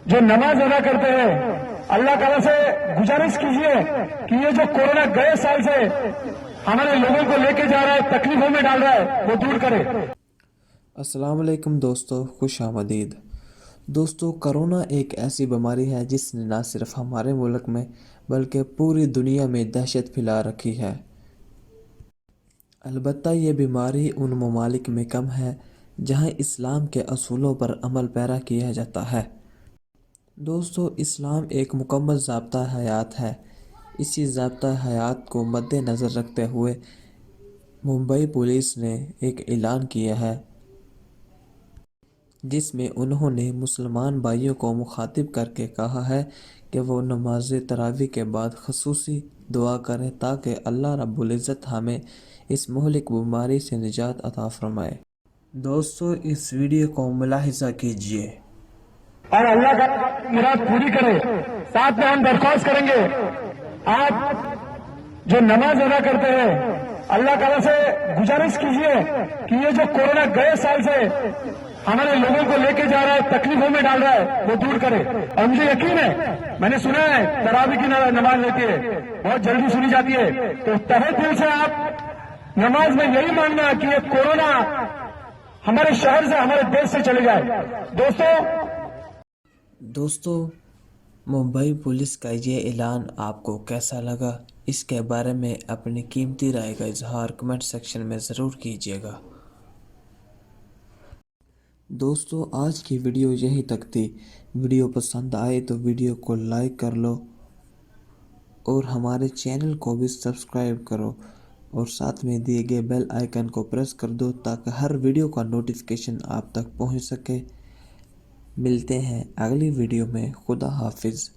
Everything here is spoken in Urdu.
جو نماز ادا کرتے ہیں اللہ تعالیٰ سے گزارش کیجیے کہ یہ جو کورونا گئے سال سے ہمارے لوگوں کو لے کے جا رہا ہے، تکلیفوں میں ڈال رہا ہے، وہ دور کرے۔ السلام علیکم دوستو، خوش آمدید۔ دوستو، کرونا ایک ایسی بیماری ہے جس نے نہ صرف ہمارے ملک میں بلکہ پوری دنیا میں دہشت پھیلا رکھی ہے۔ البتہ یہ بیماری ان ممالک میں کم ہے جہاں اسلام کے اصولوں پر عمل پیرا کیا جاتا ہے۔ دوستو، اسلام ایک مکمل ضابطہ حیات ہے۔ اسی ضابطہ حیات کو مد نظر رکھتے ہوئے ممبئی پولیس نے ایک اعلان کیا ہے جس میں انہوں نے مسلمان بھائیوں کو مخاطب کر کے کہا ہے کہ وہ نماز تراویح کے بعد خصوصی دعا کریں تاکہ اللہ رب العزت ہمیں اس مہلک بیماری سے نجات عطا فرمائے۔ دوستو، اس ویڈیو کو ملاحظہ کیجیے اور اللہ کا مراد پوری کرے۔ ساتھ میں ہم درخواست کریں گے، آپ جو نماز ادا کرتے ہیں اللہ تعالیٰ سے گزارش کیجیے کہ یہ جو کورونا گئے سال سے ہمارے لوگوں کو لے کے جا رہا ہے، تکلیفوں میں ڈال رہا ہے، وہ دور کرے۔ اور مجھے یقین ہے، میں نے سنا ہے تراویح کی نماز ہوتی ہے، بہت جلدی سنی جاتی ہے، تو تہہ دل سے آپ نماز میں یہی مانگنا کہ یہ کورونا ہمارے شہر سے، ہمارے دیش سے چلے جائے۔ دوستو، ممبئی پولیس کا یہ اعلان آپ کو کیسا لگا؟ اس کے بارے میں اپنی قیمتی رائے کا اظہار کمنٹ سیکشن میں ضرور کیجیے گا۔ دوستو، آج کی ویڈیو یہی تک تھی۔ ویڈیو پسند آئے تو ویڈیو کو لائک کر لو اور ہمارے چینل کو بھی سبسکرائب کرو اور ساتھ میں دیے گئے بیل آئیکن کو پریس کر دو تاکہ ہر ویڈیو کا نوٹیفیکیشن آپ تک پہنچ سکے۔ ملتے ہیں اگلی ویڈیو میں۔ خدا حافظ۔